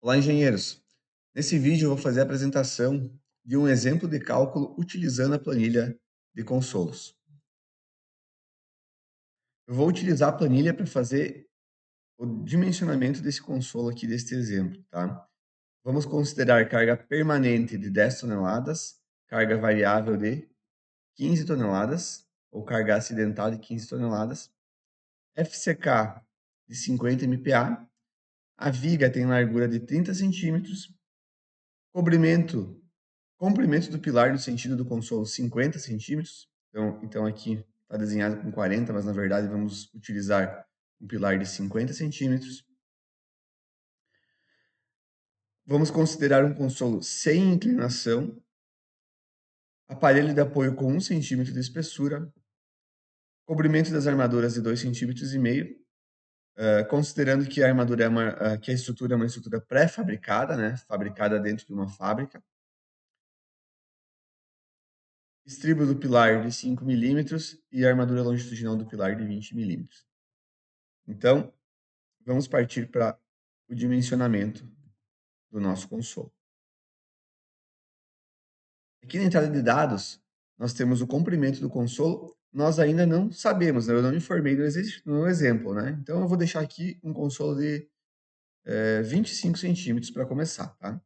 Olá, engenheiros! Nesse vídeo eu vou fazer a apresentação de um exemplo de cálculo utilizando a planilha de consolos. Eu vou utilizar a planilha para fazer o dimensionamento desse consolo aqui, deste exemplo, tá? Vamos considerar carga permanente de 10 toneladas, carga variável de 15 toneladas, ou carga acidental de 15 toneladas, FCK de 50 MPa, a viga tem largura de 30 centímetros, comprimento do pilar no sentido do consolo 50 centímetros. Então aqui está desenhado com 40, mas na verdade vamos utilizar um pilar de 50 centímetros. Vamos considerar um consolo sem inclinação, aparelho de apoio com 1 centímetro de espessura, cobrimento das armaduras de 2,5 cm, considerando que que a estrutura é uma estrutura pré-fabricada, né, fabricada dentro de uma fábrica. Estribo do pilar de 5 milímetros e a armadura longitudinal do pilar de 20 milímetros. Então, vamos partir para o dimensionamento do nosso consolo. Aqui na entrada de dados, nós temos o comprimento do consolo. Nós ainda não sabemos, né? Eu não informei no exemplo, né? Então, eu vou deixar aqui um consolo de 25 centímetros para começar, tá?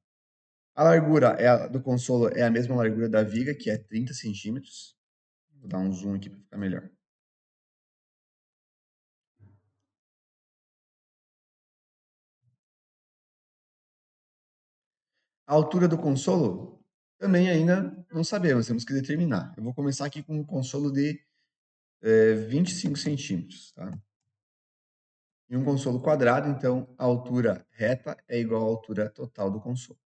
A largura do consolo é a mesma largura da viga, que é 30 centímetros. Vou dar um zoom aqui para ficar melhor. A altura do consolo também ainda não sabemos, temos que determinar. Eu vou começar aqui com um consolo de 25 centímetros, tá? E um consolo quadrado, então a altura reta é igual à altura total do consolo.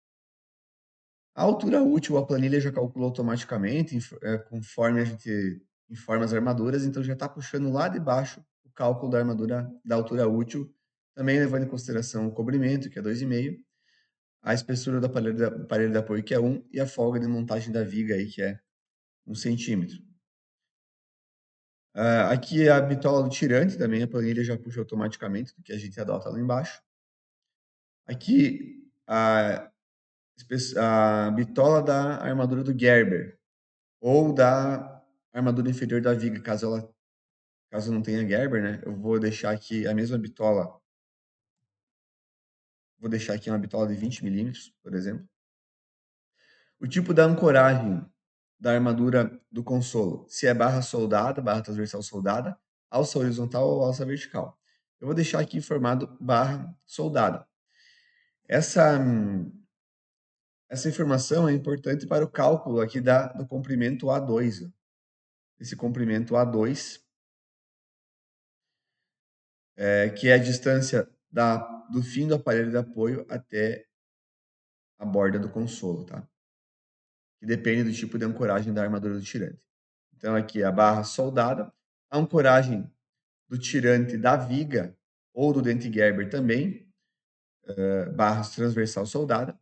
A altura útil, a planilha já calculou automaticamente, conforme a gente informa as armaduras, então já está puxando lá de baixo o cálculo da armadura da altura útil, também levando em consideração o cobrimento, que é 2,5, a espessura do aparelho de apoio, que é 1, e a folga de montagem da viga, aí, que é 1 centímetro. Aqui é a bitola do tirante, também a planilha já puxa automaticamente do que a gente adota lá embaixo. Aqui a bitola da armadura do Gerber, ou da armadura inferior da viga, caso não tenha Gerber, né? Eu vou deixar aqui a mesma bitola, vou deixar aqui uma bitola de 20 milímetros, por exemplo. O tipo da ancoragem da armadura do consolo, se é barra soldada, barra transversal soldada, alça horizontal ou alça vertical. Eu vou deixar aqui informado barra soldada. Essa informação é importante para o cálculo aqui do comprimento A2. Esse comprimento A2, que é a distância do fim do aparelho de apoio até a borda do consolo, tá? Que depende do tipo de ancoragem da armadura do tirante. Então aqui a barra soldada, a ancoragem do tirante da viga ou do dente Gerber também, barras transversal soldada.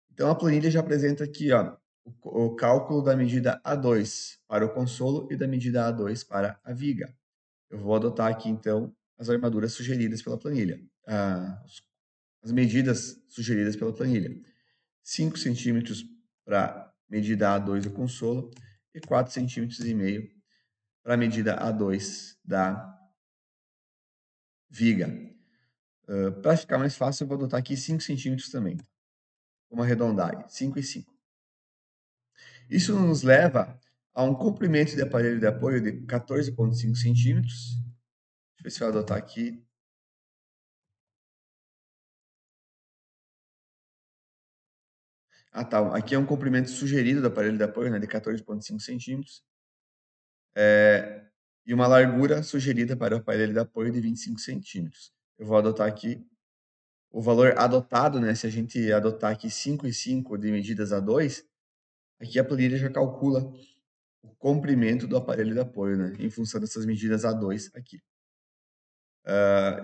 Então a planilha já apresenta aqui, ó, o cálculo da medida A2 para o consolo e da medida A2 para a viga. Eu vou adotar aqui então as armaduras sugeridas pela planilha, as medidas sugeridas pela planilha. 5 centímetros para medida A2 do consolo e 4,5 centímetros para a medida A2 da viga. Para ficar mais fácil, eu vou adotar aqui 5 centímetros também. Vamos arredondar, 5 e 5. Isso nos leva a um comprimento de aparelho de apoio de 14,5 centímetros. Deixa eu ver se eu adotar aqui. Tá. Aqui é um comprimento sugerido do aparelho de apoio, né, de 14,5 centímetros. E uma largura sugerida para o aparelho de apoio de 25 centímetros. Eu vou adotar aqui o valor adotado, né? Se a gente adotar aqui 5 e 5 de medidas A2, aqui a planilha já calcula o comprimento do aparelho de apoio, né? Em função dessas medidas A2 aqui.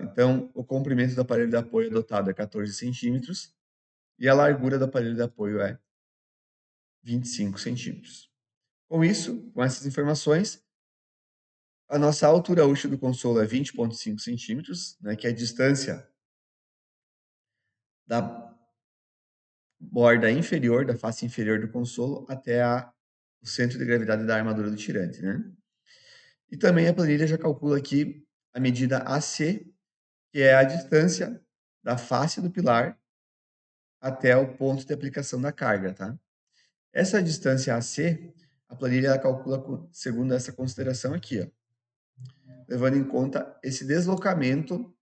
Então, o comprimento do aparelho de apoio adotado é 14 centímetros e a largura do aparelho de apoio é 25 centímetros. Com isso, com essas informações, a nossa altura útil do consolo é 20,5 centímetros, né, que é a distância borda inferior, da face inferior do consolo, até o centro de gravidade da armadura do tirante, né? E também a planilha já calcula aqui a medida AC, que é a distância da face do pilar até o ponto de aplicação da carga, tá? Essa distância AC, a planilha ela calcula segundo essa consideração aqui, ó, levando em conta esse deslocamento,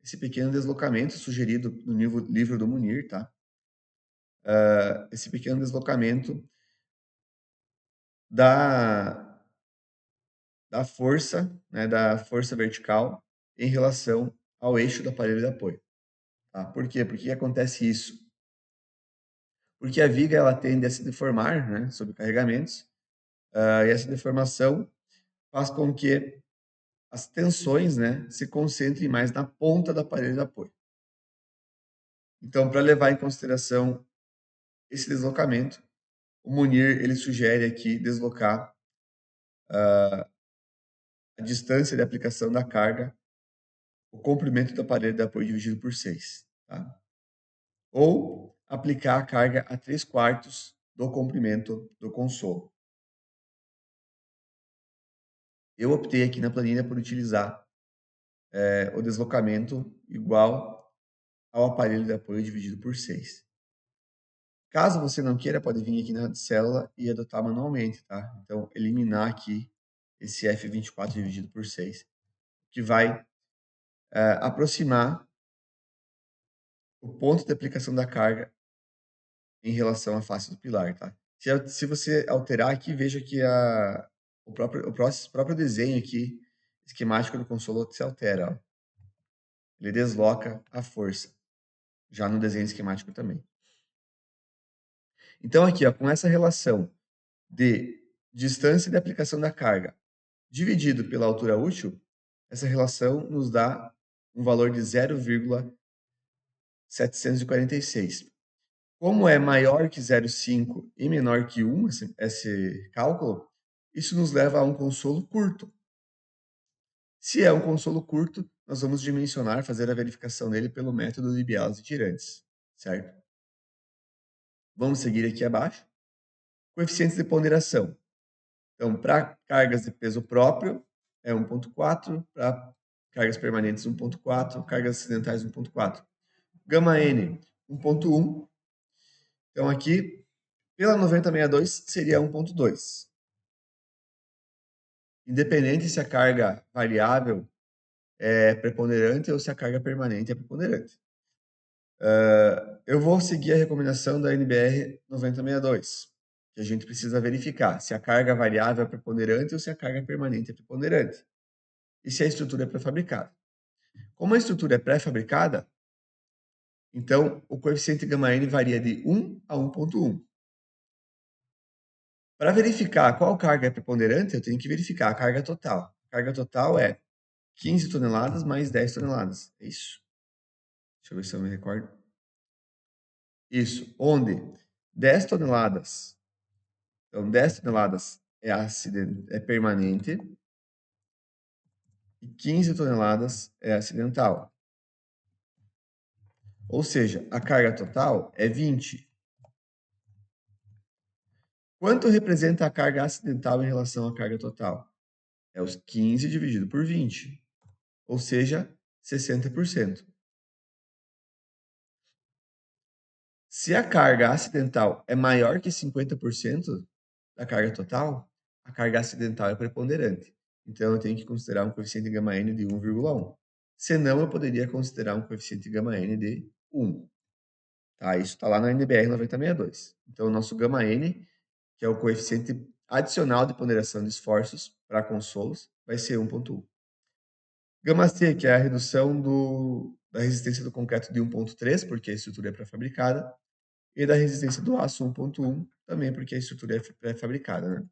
esse pequeno deslocamento sugerido no livro do Munir, tá? Esse pequeno deslocamento da força, né, da força vertical em relação ao eixo do aparelho de apoio. Tá? Por quê? Por que acontece isso? Porque a viga ela tende a se deformar, né, sob carregamentos, e essa deformação faz com que as tensões, né, se concentrem mais na ponta do aparelho de apoio. Então, para levar em consideração esse deslocamento, o Munir ele sugere aqui deslocar a distância de aplicação da carga, o comprimento do aparelho de apoio dividido por 6. Tá? Ou aplicar a carga a 3/4 do comprimento do consolo. Eu optei aqui na planilha por utilizar o deslocamento igual ao aparelho de apoio dividido por 6. Caso você não queira, pode vir aqui na célula e adotar manualmente, tá? Então, eliminar aqui esse F24 dividido por 6, que vai aproximar o ponto de aplicação da carga em relação à face do pilar, tá? Se você alterar aqui, veja que o próprio desenho aqui, esquemático do consolo, se altera, ó. Ele desloca a força, já no desenho esquemático também. Então, aqui, ó, com essa relação de distância de aplicação da carga dividido pela altura útil, essa relação nos dá um valor de 0,746. Como é maior que 0,5 e menor que 1, esse cálculo, isso nos leva a um consolo curto. Se é um consolo curto, nós vamos dimensionar, fazer a verificação dele pelo método de bielas e tirantes, certo? Vamos seguir aqui abaixo. Coeficientes de ponderação. Então, para cargas de peso próprio, é 1,4, para cargas permanentes, 1,4, cargas acidentais, 1,4. Gama N, 1,1. Então, aqui, pela 9062, seria 1,2. Independente se a carga variável é preponderante ou se a carga permanente é preponderante. Eu vou seguir a recomendação da NBR 9062, que a gente precisa verificar se a carga variável é preponderante ou se a carga permanente é preponderante. E se a estrutura é pré-fabricada. Como a estrutura é pré-fabricada, então o coeficiente γN varia de 1 a 1,1. Para verificar qual carga é preponderante, eu tenho que verificar a carga total. A carga total é 15 toneladas mais 10 toneladas. É isso. Deixa eu ver se eu me recordo. Isso. Onde 10 toneladas. Então, 10 toneladas é permanente e 15 toneladas é acidental. Ou seja, a carga total é 20. Quanto representa a carga acidental em relação à carga total? É os 15 dividido por 20, ou seja, 60%. Se a carga acidental é maior que 50% da carga total, a carga acidental é preponderante. Então, eu tenho que considerar um coeficiente γN de 1,1. Senão, eu poderia considerar um coeficiente γN de 1. Tá? Isso está lá na NBR 9062. Então, o nosso γN, que é o coeficiente adicional de ponderação de esforços para consolos, vai ser 1,1. Gama C, que é a redução da resistência do concreto de 1,3, porque a estrutura é pré-fabricada, e da resistência do aço 1,1, também porque a estrutura é pré-fabricada. Né?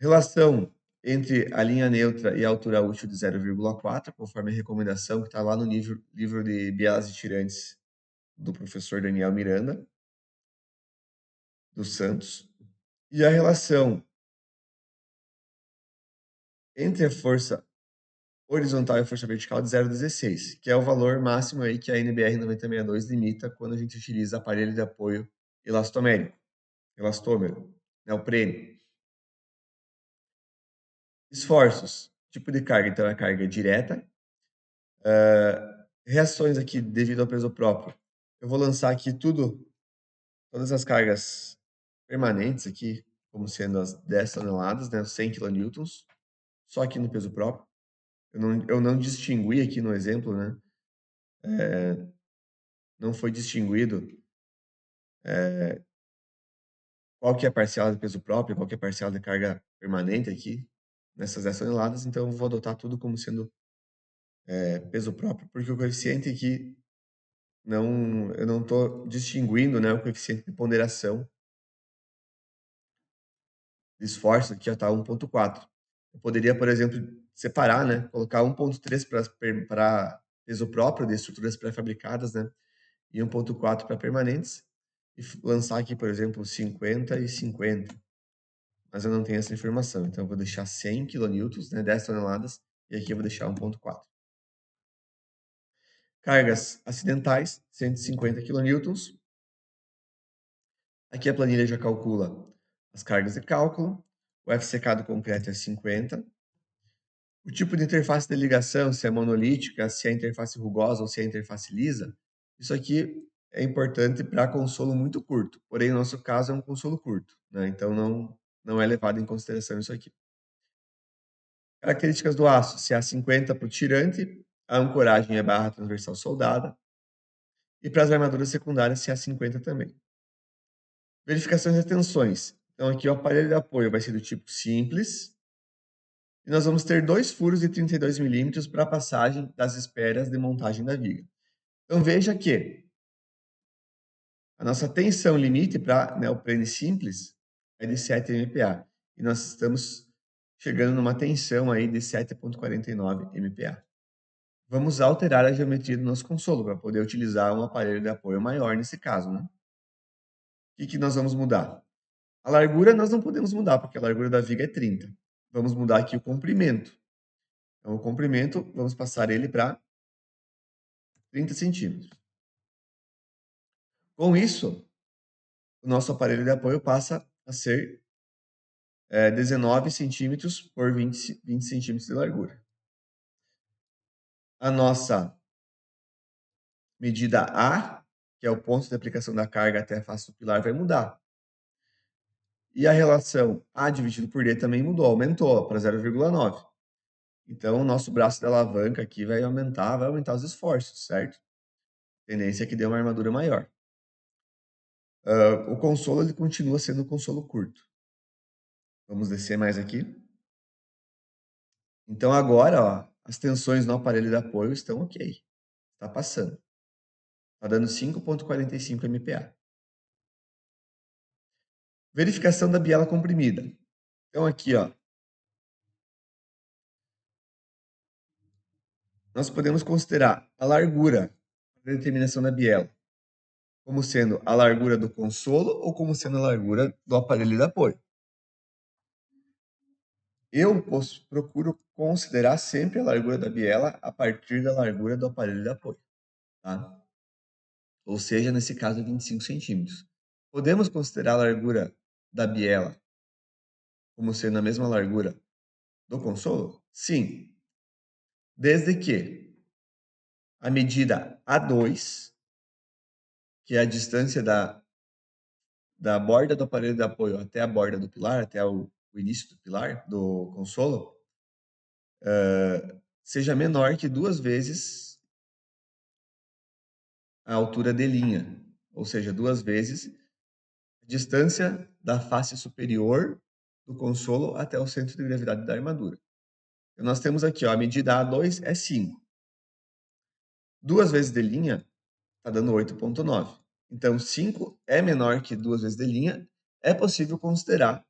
Relação entre a linha neutra e a altura útil de 0,4, conforme a recomendação que está lá no livro de bielas e tirantes do professor Daniel Miranda, dos Santos. E a relação entre a força horizontal e força vertical de 0,16, que é o valor máximo aí que a NBR 9062 limita quando a gente utiliza aparelho de apoio elastômero, né, o prêmio. Esforços, tipo de carga, então é carga direta. Reações aqui devido ao peso próprio. Eu vou lançar aqui todas as cargas permanentes aqui, como sendo as 10 toneladas, né, 100 kilonewtons, só aqui no peso próprio. Eu não distingui aqui no exemplo, né? Não foi distinguido qual que é a parcela de peso próprio, qual que é a parcela de carga permanente aqui nessas 10 toneladas, então eu vou adotar tudo como sendo peso próprio, porque o coeficiente aqui eu não estou distinguindo, né, o coeficiente de ponderação de esforço, que já está 1,4. Eu poderia, por exemplo, separar, né, colocar 1,3 para peso próprio de estruturas pré-fabricadas, né, e 1,4 para permanentes, e lançar aqui, por exemplo, 50 e 50. Mas eu não tenho essa informação, então eu vou deixar 100 kilonewtons, né, 10 toneladas, e aqui eu vou deixar 1,4. Cargas acidentais, 150 kilonewtons. Aqui a planilha já calcula as cargas de cálculo. O FCK do concreto é 50. O tipo de interface de ligação, se é monolítica, se é interface rugosa ou se é interface lisa, isso aqui é importante para consolo muito curto. Porém, no nosso caso é um consolo curto, né? Então não é levado em consideração isso aqui. Características do aço, se é 50 para o tirante, a ancoragem é barra transversal soldada, e para as armaduras secundárias, se é 50 também. Verificações e tensões. Então, aqui o aparelho de apoio vai ser do tipo simples, e nós vamos ter 2 furos de 32 milímetros para a passagem das esperas de montagem da viga. Então, veja que a nossa tensão limite para neoprene simples é de 7 MPa, e nós estamos chegando numa tensão aí de 7,49 MPa. Vamos alterar a geometria do nosso consolo para poder utilizar um aparelho de apoio maior nesse caso, né? O que nós vamos mudar? A largura nós não podemos mudar, porque a largura da viga é 30. Vamos mudar aqui o comprimento. Então, o comprimento, vamos passar ele para 30 centímetros. Com isso, o nosso aparelho de apoio passa a ser 19 centímetros por 20 centímetros de largura. A nossa medida A, que é o ponto de aplicação da carga até a face do pilar, vai mudar. E a relação A dividido por D também mudou, aumentou para 0,9. Então, o nosso braço da alavanca aqui vai aumentar os esforços, certo? A tendência é que dê uma armadura maior. O consolo ele continua sendo um consolo curto. Vamos descer mais aqui. Então, agora, ó, as tensões no aparelho de apoio estão ok. Está passando. Está dando 5,45 MPa. Verificação da biela comprimida. Então, aqui, ó, nós podemos considerar a largura da determinação da biela como sendo a largura do consolo ou como sendo a largura do aparelho de apoio. Eu procuro considerar sempre a largura da biela a partir da largura do aparelho de apoio, tá? Ou seja, nesse caso, 25 centímetros. Podemos considerar a largura da biela como sendo a mesma largura do consolo? Sim, desde que a medida A2, que é a distância da borda do aparelho de apoio até a borda do pilar, até o início do pilar, do consolo, seja menor que 2 vezes a altura de linha, ou seja, 2 vezes a distância da face superior do consolo até o centro de gravidade da armadura. Então, nós temos aqui, ó, a medida A2 é 5. 2 vezes de linha está dando 8,9. Então, 5 é menor que 2 vezes de linha, é possível considerar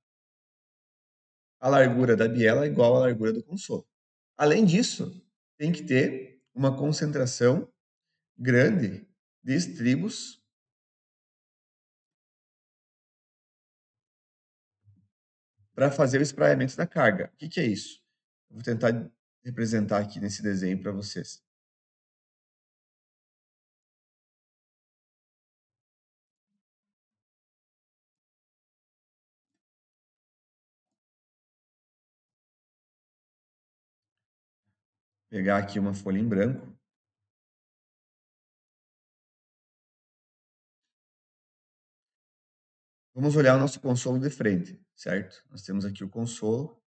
a largura da biela igual à largura do consolo. Além disso, tem que ter uma concentração grande de estribos para fazer o espraiamento da carga. O que é isso? Eu vou tentar representar aqui nesse desenho para vocês. Pegar aqui uma folha em branco. Vamos olhar o nosso consolo de frente, certo? Nós temos aqui o consolo.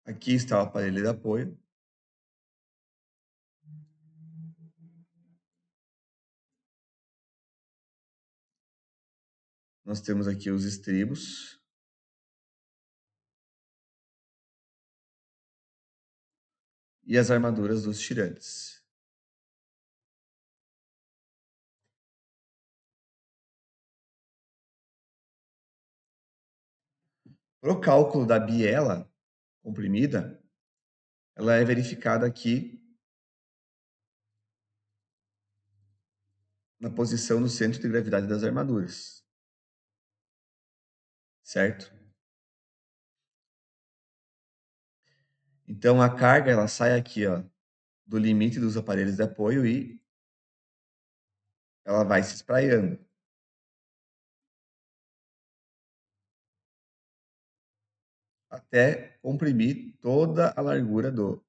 Aqui está o aparelho de apoio. Nós temos aqui os estribos. E as armaduras dos tirantes. Para o cálculo da biela comprimida, ela é verificada aqui na posição do centro de gravidade das armaduras, certo? Então, a carga ela sai aqui, ó, do limite dos aparelhos de apoio e ela vai se espraiando. Até comprimir toda a largura do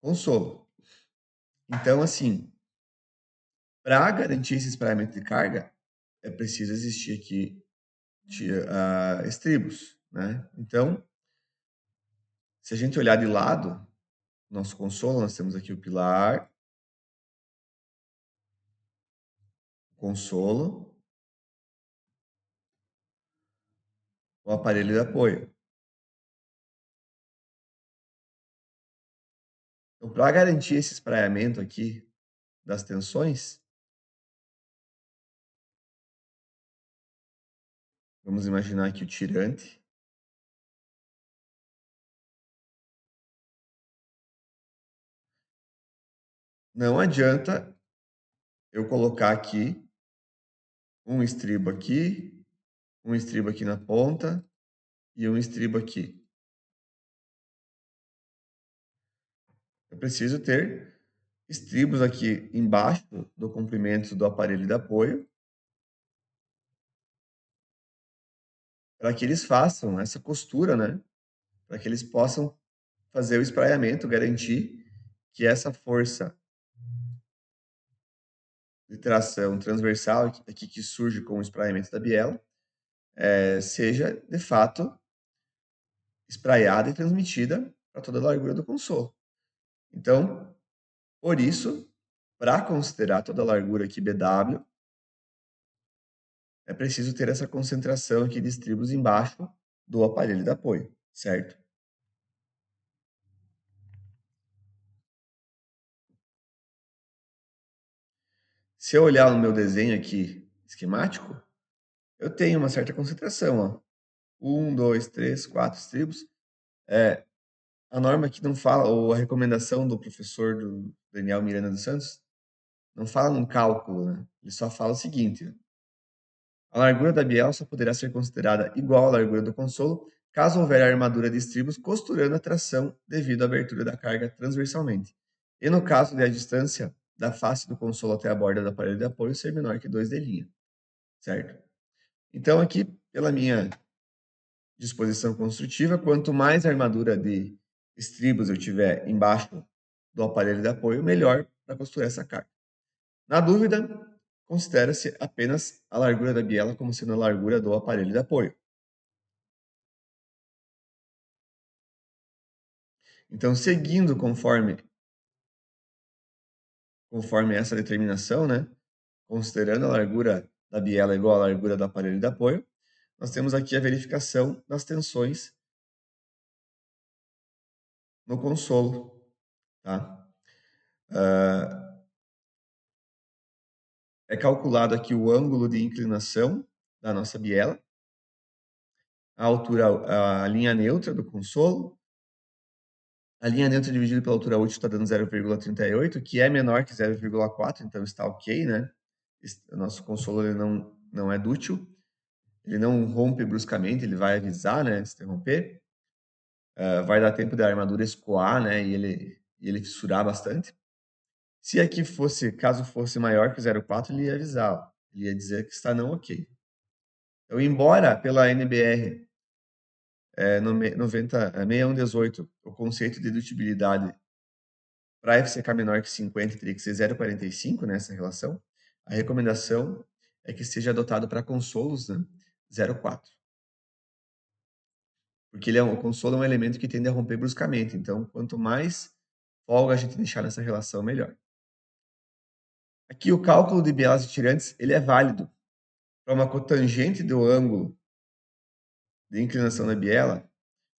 consolo. Então, assim, para garantir esse espraiamento de carga, é preciso existir aqui estribos, né? Então, se a gente olhar de lado, nosso consolo, nós temos aqui o pilar, consolo, o aparelho de apoio. Então, para garantir esse espraiamento aqui das tensões, vamos imaginar aqui o tirante. Não adianta eu colocar aqui um estribo aqui na ponta e um estribo aqui. Eu preciso ter estribos aqui embaixo do comprimento do aparelho de apoio para que eles façam essa costura, né? Para que eles possam fazer o espraiamento, garantir que essa força de tração transversal aqui que surge com o espraiamento da biela seja, de fato, espraiada e transmitida para toda a largura do consolo. Então, por isso, para considerar toda a largura aqui BW, é preciso ter essa concentração aqui de estribos embaixo do aparelho de apoio, certo? Se eu olhar no meu desenho aqui esquemático, eu tenho uma certa concentração, ó. 1, 2, 3, 4 estribos. A norma aqui não fala, ou a recomendação do professor do Daniel Miranda dos Santos, não fala num cálculo, né? Ele só fala o seguinte: a largura da biela só poderá ser considerada igual à largura do consolo caso houver armadura de estribos costurando a tração devido à abertura da carga transversalmente. E no caso de a distância da face do consolo até a borda do aparelho de apoio ser menor que 2 de linha, certo? Então aqui, pela minha disposição construtiva, quanto mais armadura de estribos eu tiver embaixo do aparelho de apoio, melhor para costurar essa carga. Na dúvida, considera-se apenas a largura da biela como sendo a largura do aparelho de apoio. Então, seguindo conforme essa determinação, né, considerando a largura da biela igual à largura do aparelho de apoio, nós temos aqui a verificação das tensões no consolo, tá? É calculado aqui o ângulo de inclinação da nossa biela, a altura, a linha neutra do consolo. A linha neutra dividida pela altura útil está dando 0,38, que é menor que 0,4, então está ok, né? O nosso consolo ele não é dútil. ele não rompe bruscamente, ele vai avisar, né, se romper. Vai dar tempo da armadura escoar, né, e ele fissurar bastante. Se aqui fosse, caso fosse maior que 0,4, ele ia avisar, ó, ele ia dizer que está não ok. Então, embora pela NBR 6118, o conceito de dedutibilidade para FCK menor que 50 teria que ser 0,45 nessa relação, a recomendação é que seja adotado para consolos, né, 0,4. Porque o consolo é um elemento que tende a romper bruscamente. Então, quanto mais folga a gente deixar nessa relação, melhor. Aqui, o cálculo de bielas e tirantes, ele é válido para uma cotangente do ângulo de inclinação da biela.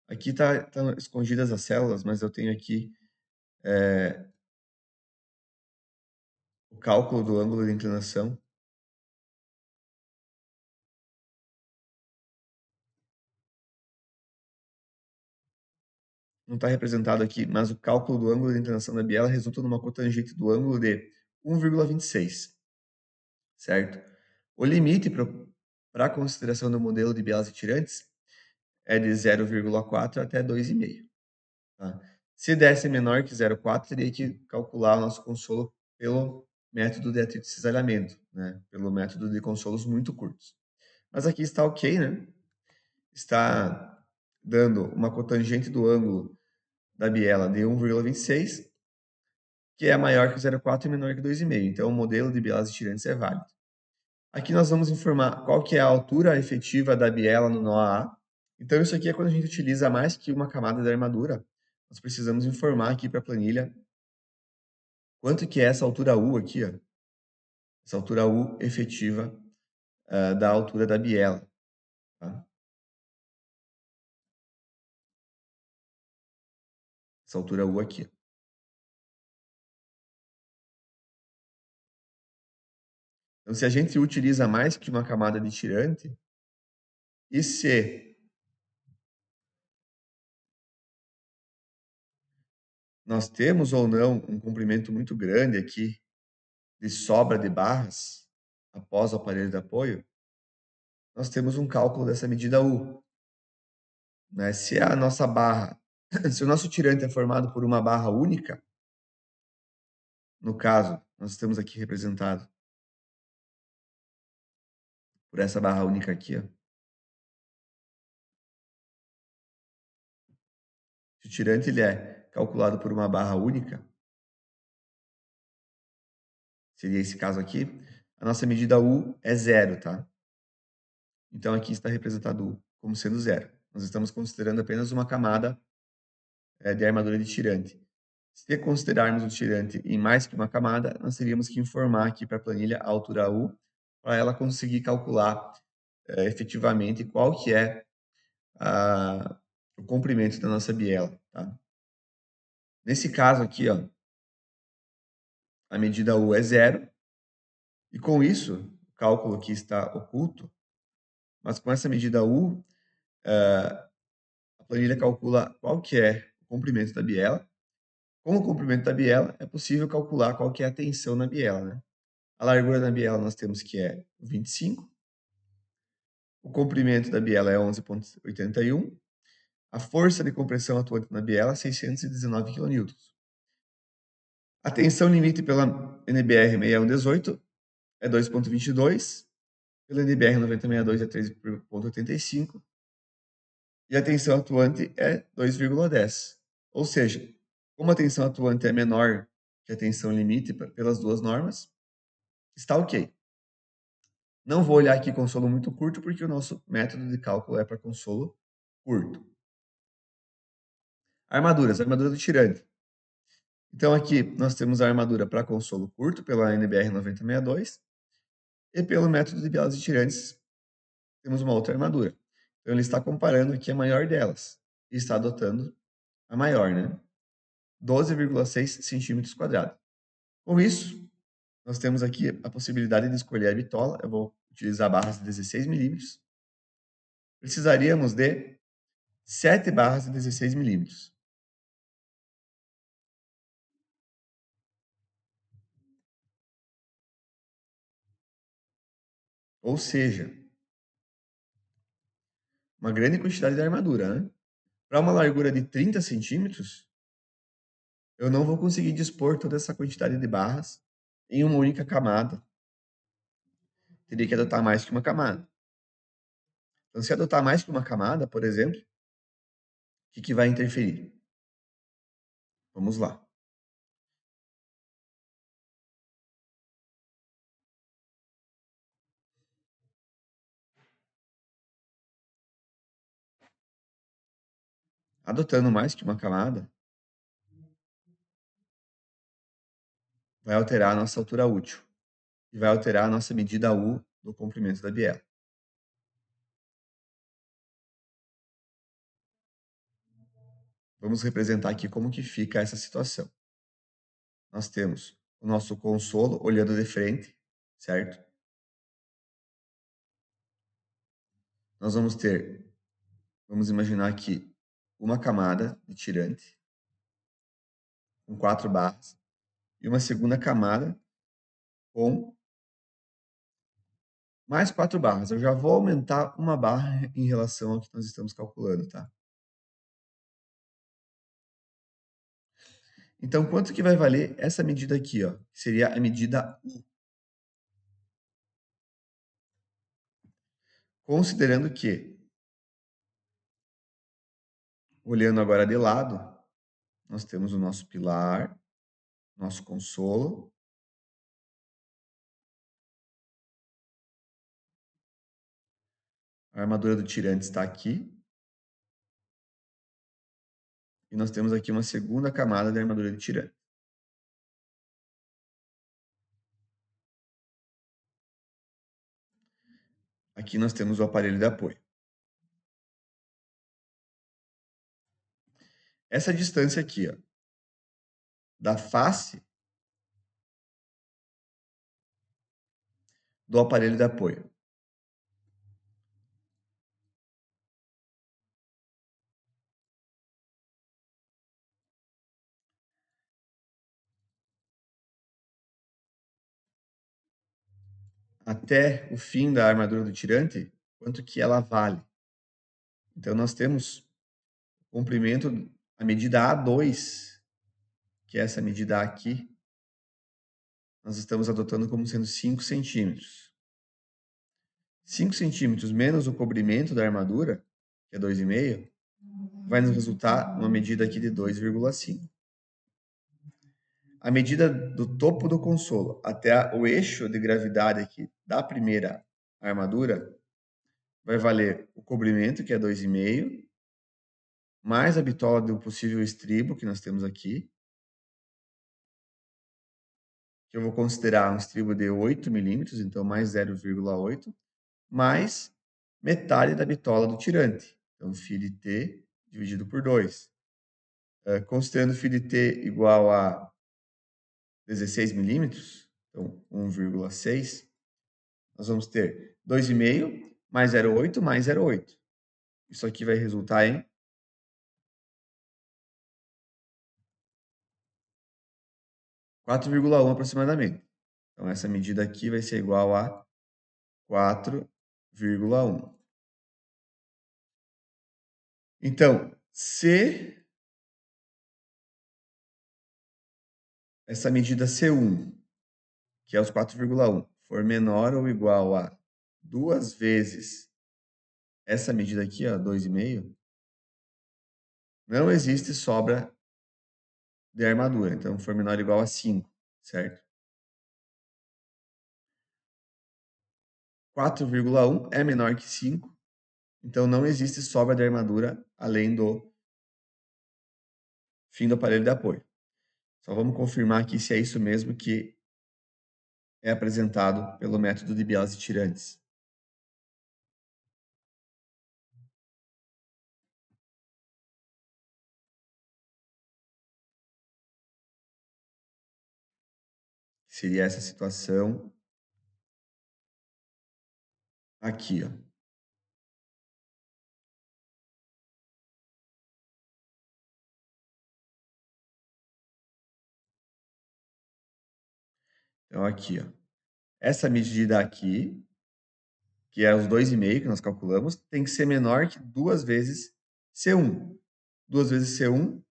Aqui tá escondidas as células, mas eu tenho aqui o cálculo do ângulo de inclinação. Não está representado aqui, mas o cálculo do ângulo de inclinação da biela resulta numa cotangente do ângulo de 1,26, certo? O limite para a consideração do modelo de bielas e tirantes é de 0,4 até 2,5. Tá? Se desse menor que 0,4, teria que calcular o nosso consolo pelo método de atrito e cisalhamento, né? Pelo método de consolos muito curtos. Mas aqui está ok, né? Está dando uma cotangente do ângulo da biela de 1,26, que é maior que 0,4 e menor que 2,5. Então, o modelo de bielas e tirantes é válido. Aqui nós vamos informar qual que é a altura efetiva da biela no nó A. Então, isso aqui é quando a gente utiliza mais que uma camada de armadura. Nós precisamos informar aqui para a planilha quanto que é essa altura U aqui, ó. Essa altura U efetiva da altura da biela. Tá? Essa altura U aqui. Então, se a gente utiliza mais que uma camada de tirante, e se nós temos ou não um comprimento muito grande aqui de sobra de barras após o aparelho de apoio, nós temos um cálculo dessa medida U. Né? Se a nossa barra, se o nosso tirante é formado por uma barra única, no caso, nós temos aqui representado por essa barra única aqui, ó. Se o tirante ele é calculado por uma barra única, seria esse caso aqui, a nossa medida U é zero, tá? Então aqui está representado U como sendo zero. Nós estamos considerando apenas uma camada de armadura de tirante. Se considerarmos o tirante em mais que uma camada, nós teríamos que informar aqui para a planilha a altura U, para ela conseguir calcular efetivamente qual que é o comprimento da nossa biela. Tá? Nesse caso aqui, ó, a medida U é zero, e com isso, o cálculo aqui está oculto, mas com essa medida U, a planilha calcula qual que é o comprimento da biela. Com o comprimento da biela, é possível calcular qual que é a tensão na biela. Né? A largura da biela nós temos que é 25, o comprimento da biela é 11,81, a força de compressão atuante na biela é 619 kN. A tensão limite pela NBR 6118 é 2,22, pela NBR 9062 é 3,85 e a tensão atuante é 2,10. Ou seja, como a tensão atuante é menor que a tensão limite pelas duas normas, está ok. Não vou olhar aqui consolo muito curto, porque o nosso método de cálculo é para consolo curto. Armaduras, armadura do tirante. Então aqui nós temos a armadura para consolo curto pela NBR 9062 e pelo método de bielas e tirantes temos uma outra armadura. Então ele está comparando aqui a maior delas e está adotando a maior, né? 12,6 centímetros quadrados. Com isso, nós temos aqui a possibilidade de escolher a bitola. Eu vou utilizar barras de 16 milímetros. Precisaríamos de 7 barras de 16 milímetros. Ou seja, uma grande quantidade de armadura, né? Para uma largura de 30 centímetros, eu não vou conseguir dispor toda essa quantidade de barras em uma única camada. Teria que adotar mais que uma camada. Então, se adotar mais que uma camada, por exemplo, o que vai interferir? Vamos lá. Adotando mais que uma camada, vai alterar a nossa altura útil e vai alterar a nossa medida U do comprimento da biela. Vamos representar aqui como que fica essa situação. Nós temos o nosso consolo olhando de frente, certo? Nós vamos imaginar aqui uma camada de tirante com 4 barras e uma segunda camada com mais 4 barras. Eu já vou aumentar uma barra em relação ao que nós estamos calculando, tá? Então, quanto que vai valer essa medida aqui, ó? Que seria a medida U. Considerando que, olhando agora de lado, nós temos o nosso pilar, nosso consolo. A armadura do tirante está aqui. E nós temos aqui uma segunda camada de armadura de tirante. Aqui nós temos o aparelho de apoio. Essa distância aqui, ó, da face do aparelho de apoio até o fim da armadura do tirante, quanto que ela vale. Então, nós temos o comprimento, a medida A2, que é essa medida aqui, nós estamos adotando como sendo 5 centímetros. 5 centímetros menos o cobrimento da armadura, que é 2,5, vai nos resultar uma medida aqui de 2,5. A medida do topo do consolo até o eixo de gravidade aqui da primeira armadura vai valer o cobrimento, que é 2,5, mais a bitola do possível estribo que nós temos aqui, que eu vou considerar um estribo de 8 milímetros, então mais 0,8, mais metade da bitola do tirante. Então, φ de t dividido por 2. Considerando φ de t igual a 16 milímetros, então 1,6, nós vamos ter 2,5 mais 0,8 mais 0,8. Isso aqui vai resultar em 4,1 aproximadamente. Então, essa medida aqui vai ser igual a 4,1. Então, se essa medida C1, que é os 4,1, for menor ou igual a 2 vezes essa medida aqui, ó, 2,5, não existe sobra de armadura. Então, for menor ou igual a 5, certo? 4,1 é menor que 5, então não existe sobra de armadura além do fim do aparelho de apoio. Só vamos confirmar aqui se é isso mesmo que é apresentado pelo método de biase tirantes. Seria essa situação aqui, ó. Então, aqui, ó. Essa medida aqui, que é os 2,5 que nós calculamos, tem que ser menor que 2 vezes C1. 2 vezes C1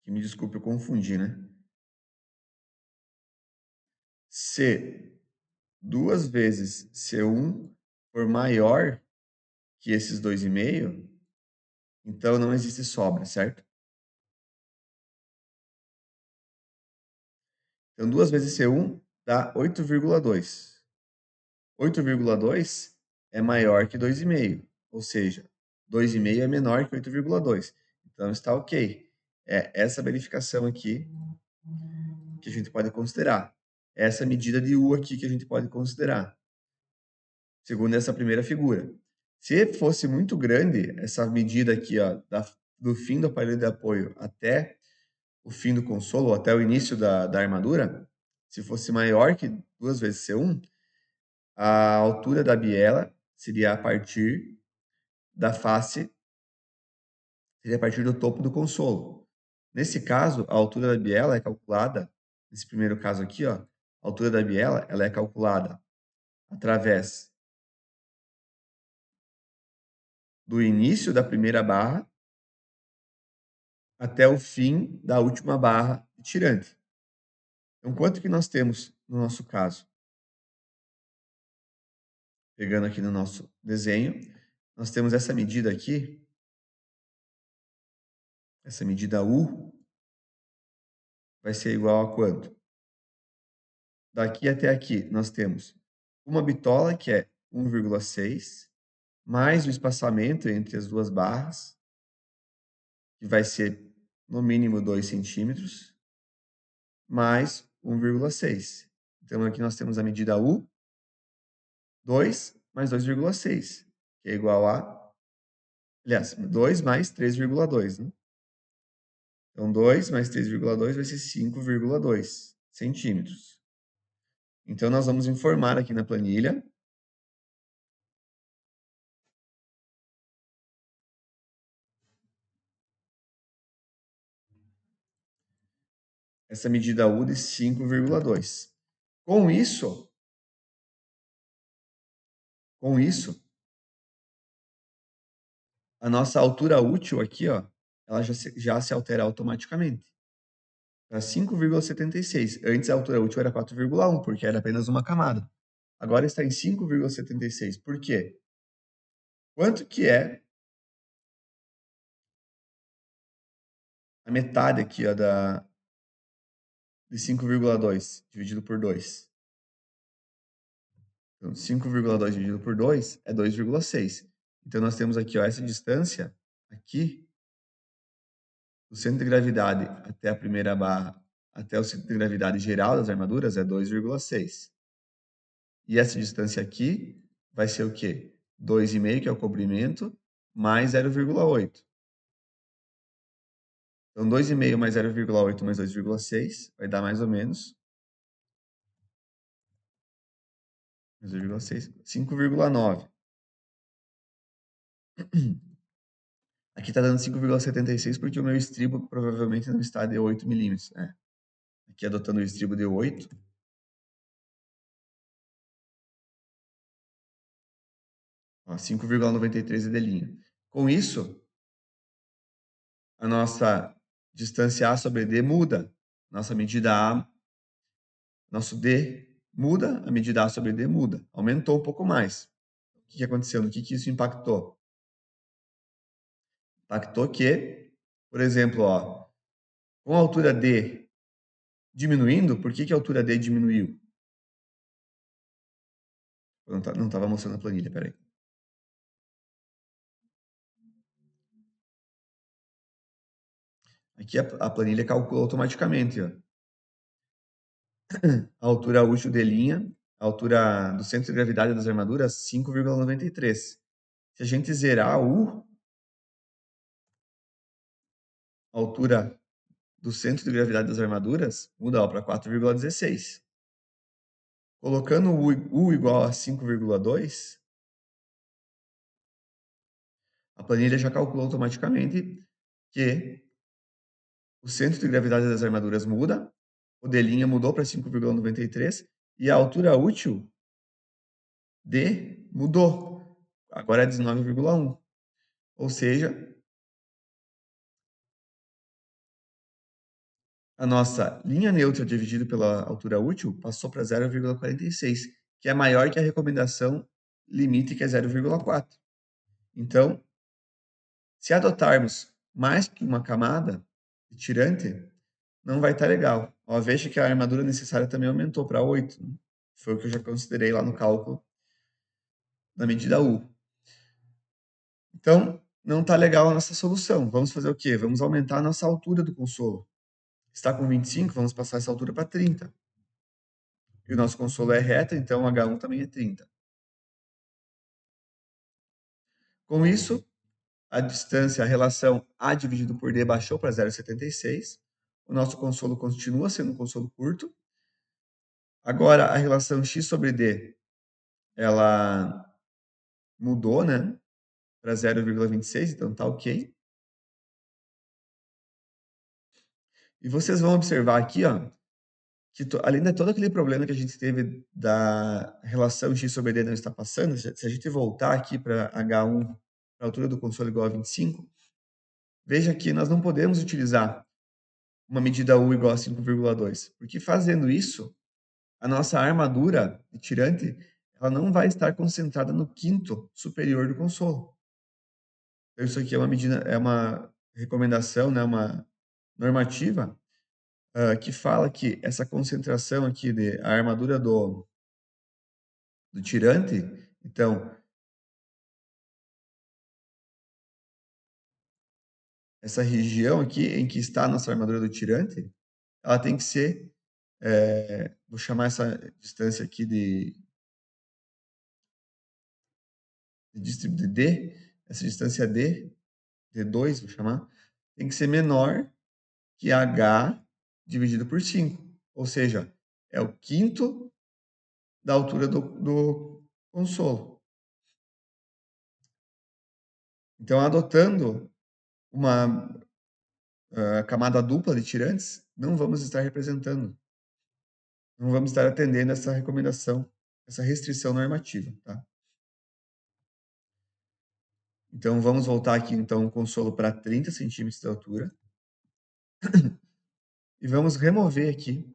que me desculpe, eu confundi, né? Se 2 vezes C1 for maior que esses 2,5, então não existe sobra, certo? Então 2 vezes C1 dá 8,2. 8,2 é maior que 2,5, ou seja, 2,5 é menor que 8,2. Então está ok. É essa verificação aqui que a gente pode considerar. Essa medida de U aqui que a gente pode considerar, segundo essa primeira figura. Se fosse muito grande, essa medida aqui, ó, do fim do aparelho de apoio até o fim do consolo, ou até o início da armadura, se fosse maior que 2 vezes C1, a altura da biela seria a partir da face, seria a partir do topo do consolo. Nesse caso, a altura da biela é calculada, nesse primeiro caso aqui, ó, a altura da biela ela é calculada através do início da primeira barra até o fim da última barra de tirante. Então, quanto que nós temos no nosso caso? Pegando aqui no nosso desenho, nós temos essa medida aqui, essa medida U, vai ser igual a quanto? Daqui até aqui, nós temos uma bitola, que é 1,6, mais o espaçamento entre as duas barras, que vai ser no mínimo 2 centímetros, mais 1,6. Então, aqui nós temos a medida U, 2 mais 2,6, que é igual a, aliás, 2 mais 3,2, né? Então, 2 mais 3,2 vai ser 5,2 centímetros. Então, nós vamos informar aqui na planilha essa medida U de 5,2. Com isso, a nossa altura útil aqui, ó, ela já se altera automaticamente para 5,76. Antes a altura útil era 4,1, porque era apenas uma camada. Agora está em 5,76. Por quê? Quanto que é a metade aqui, ó, de 5,2 dividido por 2? Então, 5,2 dividido por 2 é 2,6. Então, nós temos aqui, ó, essa distância aqui, do centro de gravidade até a primeira barra, até o centro de gravidade geral das armaduras, é 2,6. E essa distância aqui vai ser o quê? 2,5, que é o comprimento, mais 0,8. Então, 2,5 mais 0,8 mais 2,6 vai dar mais ou menos 2,6, 5,9. Aqui está dando 5,76 porque o meu estribo provavelmente não está de 8 milímetros. Né? Aqui adotando o estribo de 8. 5,93 é de linha. Com isso, a nossa distância A sobre D muda. Nossa medida A, nosso D muda, a medida A sobre D muda. Aumentou um pouco mais. O que aconteceu? No que isso impactou? Impactou que, por exemplo, ó, com a altura D diminuindo, por que a altura D diminuiu? Eu não estava mostrando a planilha, peraí. Aqui a planilha calcula automaticamente, ó. A altura útil de linha, a altura do centro de gravidade das armaduras, 5,93. Se a gente zerar a U, a altura do centro de gravidade das armaduras muda para 4,16. Colocando U igual a 5,2, a planilha já calculou automaticamente que o centro de gravidade das armaduras muda, o D' mudou para 5,93 e a altura útil D mudou. Agora é 19,1. Ou seja, a nossa linha neutra dividido pela altura útil passou para 0,46, que é maior que a recomendação limite, que é 0,4. Então, se adotarmos mais que uma camada de tirante, não vai estar legal. Ó, veja que a armadura necessária também aumentou para 8. Né? Foi o que eu já considerei lá no cálculo da medida U. Então, não está legal a nossa solução. Vamos fazer o quê? Vamos aumentar a nossa altura do consolo. Está com 25, vamos passar essa altura para 30. E o nosso consolo é reto, então H1 também é 30. Com isso, a distância, a relação A dividido por D baixou para 0,76. O nosso consolo continua sendo um consolo curto. Agora, a relação X sobre D, ela mudou, né? Para 0,26, então tá ok. E vocês vão observar aqui, ó, que além de todo aquele problema que a gente teve da relação X sobre D não estar passando, se a gente voltar aqui para H1, para a altura do consolo igual a 25, veja que nós não podemos utilizar uma medida U igual a 5,2, porque fazendo isso, a nossa armadura de tirante, ela não vai estar concentrada no quinto superior do consolo. Então, isso aqui é uma medida, é uma recomendação, né, uma normativa que fala que essa concentração aqui de a armadura do tirante, então, essa região aqui em que está a nossa armadura do tirante, ela tem que ser, vou chamar essa distância aqui de D, essa distância D2, vou chamar, tem que ser menor que H dividido por 5. Ou seja, é o quinto da altura do consolo. Então, adotando uma camada dupla de tirantes, não vamos estar representando, não vamos estar atendendo essa recomendação, essa restrição normativa, tá? Então, vamos voltar aqui, então, o consolo para 30 centímetros de altura. E vamos remover aqui.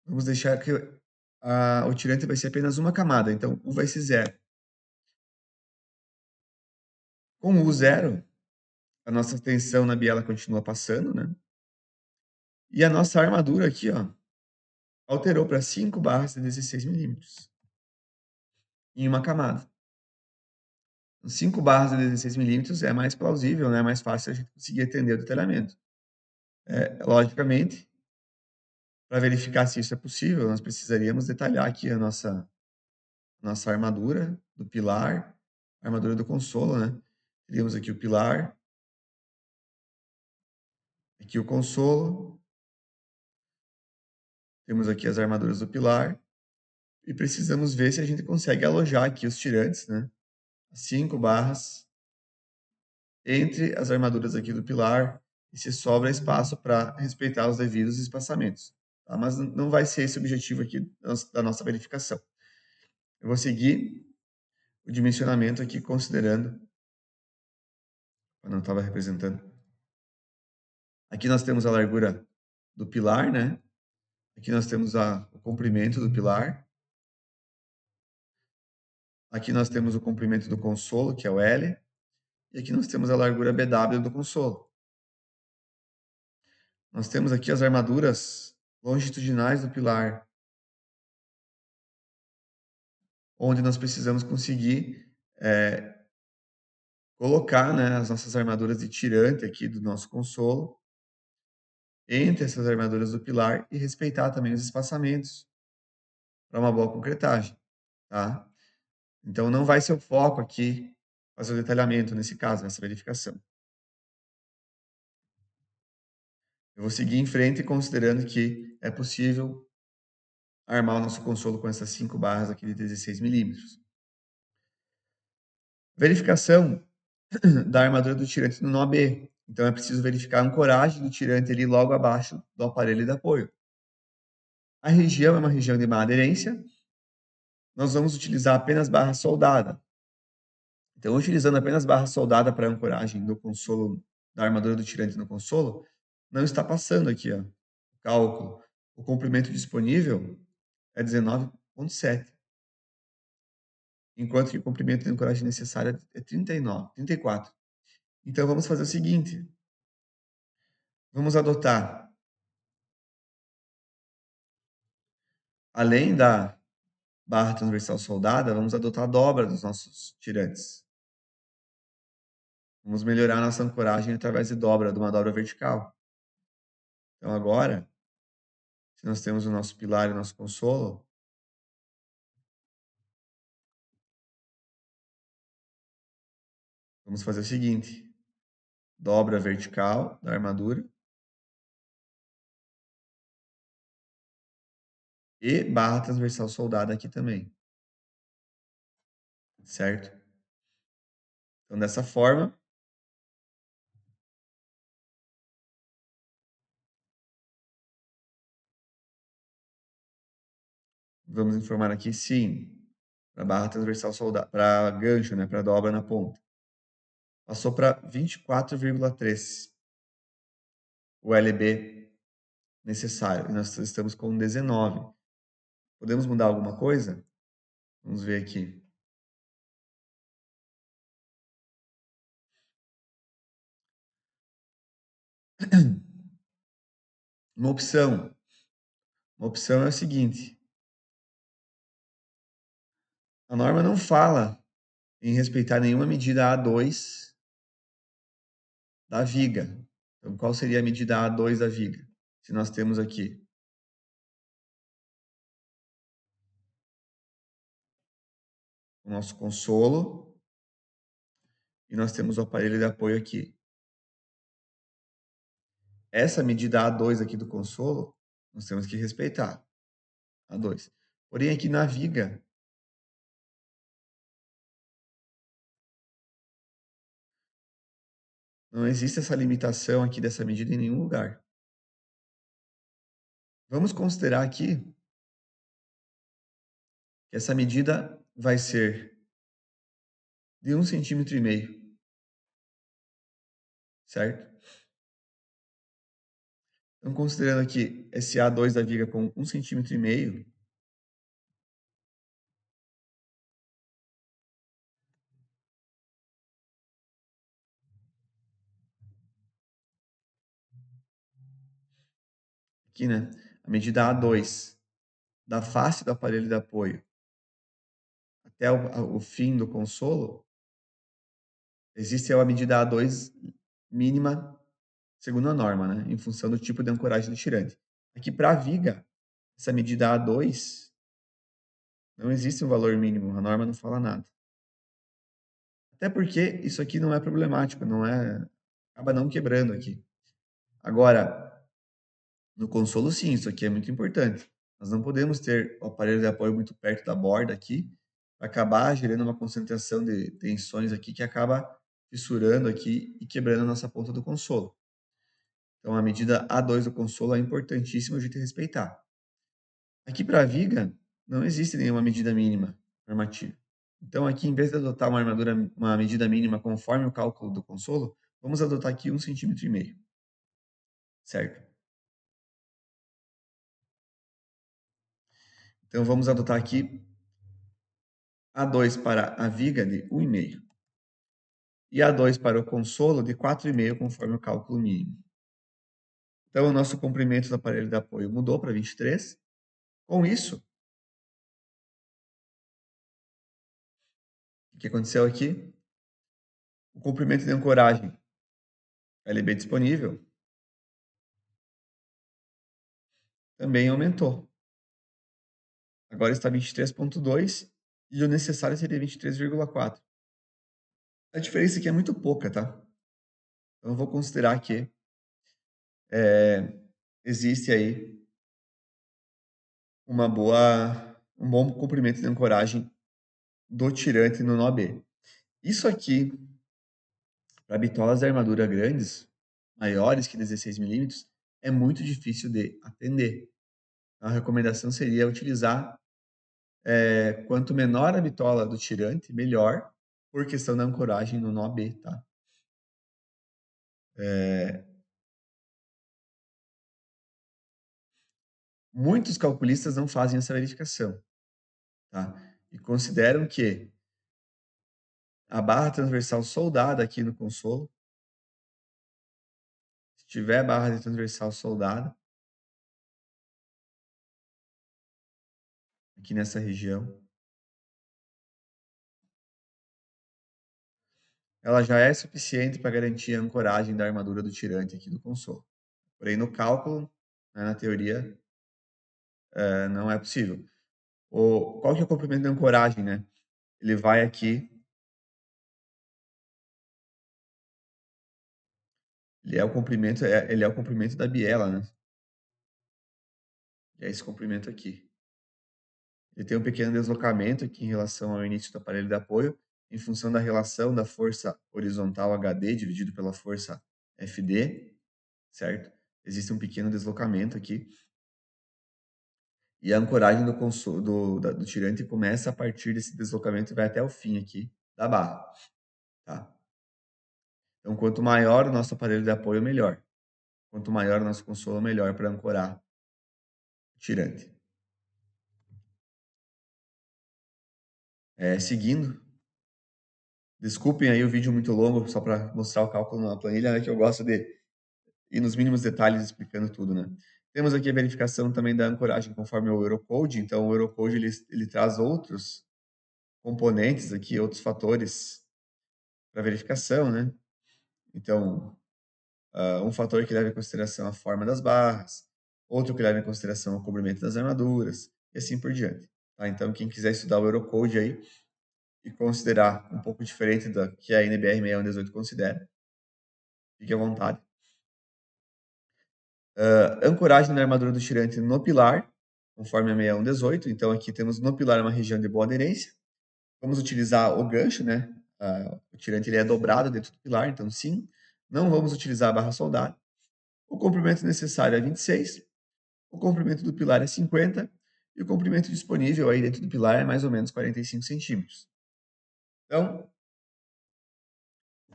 Vamos deixar que o tirante vai ser apenas uma camada. Então, U vai ser 0. Com U 0, a nossa tensão na biela continua passando, né? E a nossa armadura aqui, ó, alterou para 5 barras de 16 milímetros em uma camada. 5 barras de 16 milímetros é mais plausível, né? É mais fácil a gente conseguir entender o detalhamento. Logicamente, para verificar se isso é possível, nós precisaríamos detalhar aqui a nossa armadura do pilar, a armadura do consolo, né? Teríamos aqui o pilar, aqui o consolo, temos aqui as armaduras do pilar, e precisamos ver se a gente consegue alojar aqui os tirantes, né? 5 barras entre as armaduras aqui do pilar e se sobra espaço para respeitar os devidos espaçamentos. Tá? Mas não vai ser esse o objetivo aqui da nossa verificação. Eu vou seguir o dimensionamento aqui considerando, eu não estava representando. Aqui nós temos a largura do pilar, né? Aqui nós temos o comprimento do pilar. Aqui nós temos o comprimento do consolo, que é o L. E aqui nós temos a largura BW do consolo. Nós temos aqui as armaduras longitudinais do pilar, onde nós precisamos conseguir colocar, né, as nossas armaduras de tirante aqui do nosso consolo entre essas armaduras do pilar e respeitar também os espaçamentos para uma boa concretagem, tá? Então não vai ser o foco aqui fazer o detalhamento nesse caso, nessa verificação. Eu vou seguir em frente considerando que é possível armar o nosso consolo com essas 5 barras aqui de 16 milímetros. Verificação da armadura do tirante no nó B. Então é preciso verificar a ancoragem do tirante ali logo abaixo do aparelho de apoio. A região é uma região de má aderência. Nós vamos utilizar apenas barra soldada. Então, utilizando apenas barra soldada para ancoragem do consolo, da armadura do tirante no consolo, não está passando aqui, ó, o cálculo. O comprimento disponível é 19,7, enquanto que o comprimento de ancoragem necessário é 39, 34. Então, vamos fazer o seguinte. Vamos adotar, além da barra transversal soldada, vamos adotar a dobra dos nossos tirantes. Vamos melhorar a nossa ancoragem através de dobra, de uma dobra vertical. Então, agora, se nós temos o nosso pilar e o nosso consolo, vamos fazer o seguinte. Dobra vertical da armadura e barra transversal soldada aqui também. Certo? Então, dessa forma, vamos informar aqui sim, para barra transversal soldada, para gancho, né, para dobra na ponta. Passou para 24,3 o LB necessário. E nós estamos com 19. Podemos mudar alguma coisa? Vamos ver aqui. Uma opção. Uma opção é o seguinte. A norma não fala em respeitar nenhuma medida A2 da viga. Então, qual seria a medida A2 da viga? Se nós temos aqui o nosso consolo e nós temos o aparelho de apoio aqui. Essa medida A2 aqui do consolo, nós temos que respeitar. A2. Porém, aqui na viga, não existe essa limitação aqui dessa medida em nenhum lugar. Vamos considerar aqui que essa medida vai ser de 1,5 cm, certo? Então, considerando aqui esse A2 da viga com 1,5 cm, aqui, né? A medida A2 da face do aparelho de apoio até o fim do consolo, existe a medida A2 mínima segundo a norma, né? Em função do tipo de ancoragem do tirante. Aqui para a viga, essa medida A2, não existe um valor mínimo, a norma não fala nada. Até porque isso aqui não é problemático, não é, acaba não quebrando aqui. Agora, no consolo sim, isso aqui é muito importante. Nós não podemos ter o aparelho de apoio muito perto da borda aqui, para acabar gerando uma concentração de tensões aqui que acaba fissurando aqui e quebrando a nossa ponta do consolo. Então, a medida A2 do consolo é importantíssima a gente respeitar. Aqui para a viga, não existe nenhuma medida mínima normativa. Então, aqui, em vez de adotar uma medida mínima conforme o cálculo do consolo, vamos adotar aqui 1,5 cm. Certo? Então, vamos adotar aqui A2 para a viga de 1,5 e A2 para o consolo de 4,5, conforme o cálculo mínimo. Então, o nosso comprimento do aparelho de apoio mudou para 23. Com isso, o que aconteceu aqui? O comprimento de ancoragem LB disponível também aumentou. Agora está 23,2 e o necessário seria 23,4. A diferença aqui é muito pouca, tá? Então, eu vou considerar que existe aí um bom comprimento de ancoragem do tirante no nó B. Isso aqui, para bitolas de armadura grandes, maiores que 16 milímetros, é muito difícil de atender. A recomendação seria utilizar, quanto menor a bitola do tirante, melhor, por questão da ancoragem no nó B, tá? Muitos calculistas não fazem essa verificação, tá? E consideram que a barra transversal soldada aqui no consolo, se tiver barra de transversal soldada, aqui nessa região, ela já é suficiente para garantir a ancoragem da armadura do tirante aqui do consolo. Porém, no cálculo, né, na teoria, não é possível. Qual que é o comprimento da ancoragem, né? Ele vai aqui, ele é o comprimento da biela, né? É esse comprimento aqui. Ele tem um pequeno deslocamento aqui em relação ao início do aparelho de apoio, em função da relação da força horizontal HD dividido pela força FD, certo? Existe um pequeno deslocamento aqui. E a ancoragem do tirante começa a partir desse deslocamento e vai até o fim aqui da barra, tá? Então, quanto maior o nosso aparelho de apoio, melhor. Quanto maior o nosso consolo, melhor para ancorar o tirante. Seguindo, desculpem aí o vídeo muito longo, só para mostrar o cálculo na planilha, né, que eu gosto de ir nos mínimos detalhes explicando tudo, né? Temos aqui a verificação também da ancoragem conforme o Eurocode. Então, o Eurocode ele traz outros componentes aqui, outros fatores para verificação, né? Então, um fator que leva em consideração a forma das barras, outro que leva em consideração o comprimento das armaduras, e assim por diante. Tá? Então, quem quiser estudar o Eurocode aí e considerar um pouco diferente da que a NBR 6118 considera, fique à vontade. Ancoragem na armadura do tirante no pilar, conforme a 6118. Então, aqui temos no pilar uma região de boa aderência. Vamos utilizar o gancho, né? O tirante ele é dobrado dentro do pilar, então sim. Não vamos utilizar a barra soldada. O comprimento necessário é 26, o comprimento do pilar é 50 e o comprimento disponível aí dentro do pilar é mais ou menos 45 centímetros. Então,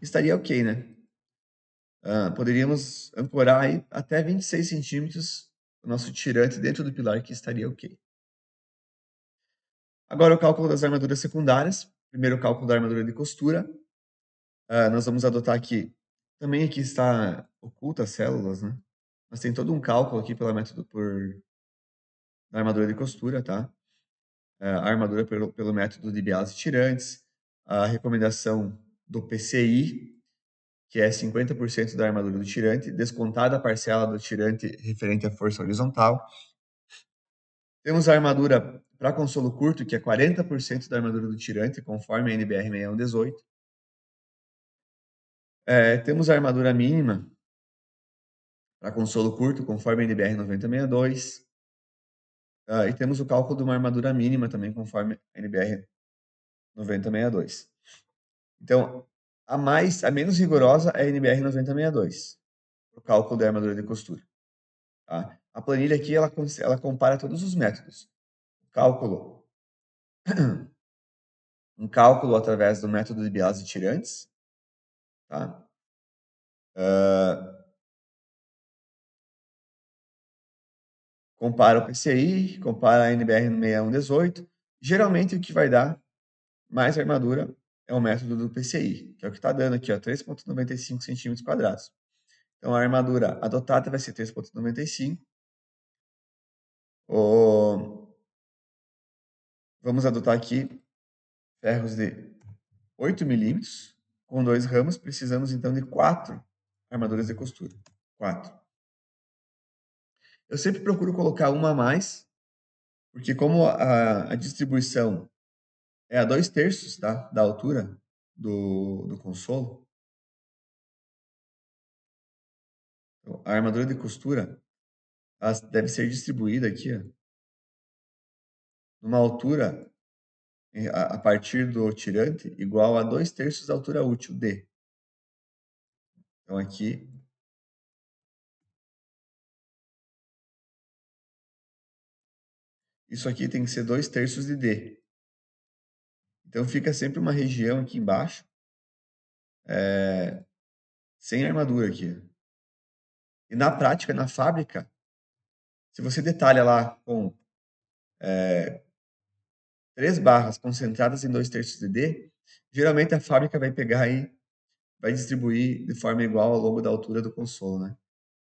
estaria ok, né? Poderíamos ancorar aí até 26 centímetros o nosso tirante dentro do pilar, que estaria ok. Agora, o cálculo das armaduras secundárias. Primeiro, o cálculo da armadura de costura. Nós vamos adotar aqui. Também aqui está oculta as células, né? Mas tem todo um cálculo aqui da armadura de costura, tá? A armadura pelo método de biase tirantes. A recomendação do PCI, que é 50% da armadura do tirante, descontada a parcela do tirante referente à força horizontal. Temos a armadura para consolo curto, que é 40% da armadura do tirante, conforme a NBR 6118. Temos a armadura mínima para consolo curto, conforme a NBR 9062. E temos o cálculo de uma armadura mínima também, conforme a NBR 9062. Então, a menos rigorosa é a NBR 9062, o cálculo da armadura de costura. Tá? A planilha aqui, ela compara todos os métodos. Cálculo, um cálculo através do método de biase tirantes, tá? Compara o PCI, compara a NBR 6118. Geralmente, o que vai dar mais armadura é o método do PCI, que é o que está dando aqui, 3,95 centímetros quadrados. Então, a armadura adotada vai ser 3,95. Vamos adotar aqui ferros de 8 milímetros, com 2 ramos. Precisamos, então, de 4 armaduras de costura. 4. Eu sempre procuro colocar uma a mais, porque como a distribuição é a 2/3, tá, da altura do consolo, então, a armadura de costura ela deve ser distribuída aqui, ó, numa altura a partir do tirante igual a 2/3 da altura útil D. Então aqui isso aqui tem que ser 2/3 de D. Então fica sempre uma região aqui embaixo, sem armadura aqui. E na prática, na fábrica, se você detalha lá com 3 barras concentradas em 2/3 de D, geralmente a fábrica vai pegar e vai distribuir de forma igual ao longo da altura do consolo, né?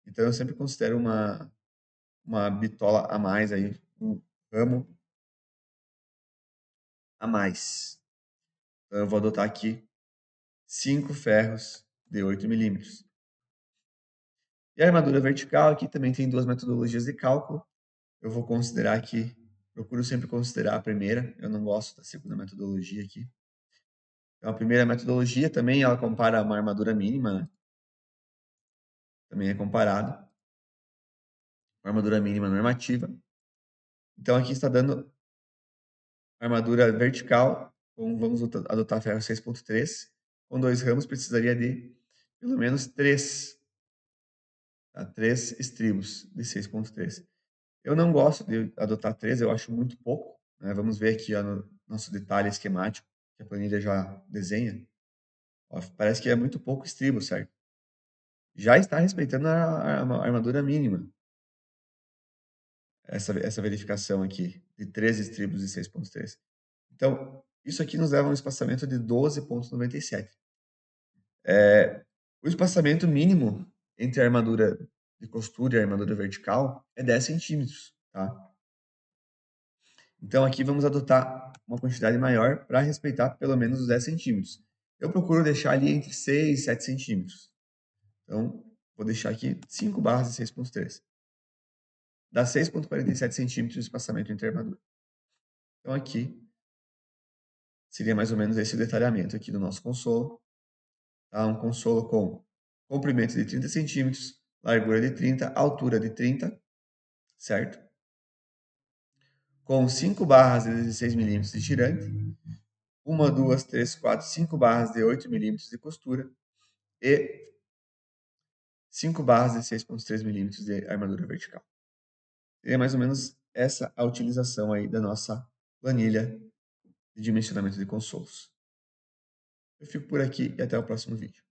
Então eu sempre considero uma bitola a mais aí, um ramo a mais. Então eu vou adotar aqui 5 ferros de 8 milímetros. E a armadura vertical aqui também tem duas metodologias de cálculo. Eu vou considerar aqui, procuro sempre considerar a primeira, eu não gosto da segunda metodologia aqui. Então a primeira metodologia também ela compara uma armadura mínima, né? Também é comparado, uma armadura mínima normativa. Então aqui está dando armadura vertical, vamos adotar ferro 6.3, com 2 ramos precisaria de pelo menos 3, tá? 3 estribos de 6.3. Eu não gosto de adotar 3, eu acho muito pouco, né? Vamos ver aqui ó, no nosso detalhe esquemático, que a planilha já desenha. Ó, parece que é muito pouco estribo, certo? Já está respeitando a armadura mínima, essa verificação aqui, de 13 estribos e 6.3. Então, isso aqui nos leva a um espaçamento de 12,97. O espaçamento mínimo entre a armadura de costura e a armadura vertical é 10 centímetros, tá? Então, aqui vamos adotar uma quantidade maior para respeitar pelo menos os 10 centímetros. Eu procuro deixar ali entre 6 e 7 centímetros. Então, vou deixar aqui 5 barras de 6.3. Dá 6,47 centímetros de espaçamento entre a armadura. Então, aqui seria mais ou menos esse o detalhamento aqui do nosso consolo. Tá? Um consolo com comprimento de 30 centímetros, largura de 30, altura de 30, certo? Com 5 barras de 16 milímetros de tirante, 1, 2, 3, 4, 5 barras de 8 milímetros de costura e 5 barras de 6,3 milímetros de armadura vertical. E é mais ou menos essa a utilização aí da nossa planilha de dimensionamento de consolos. Eu fico por aqui e até o próximo vídeo.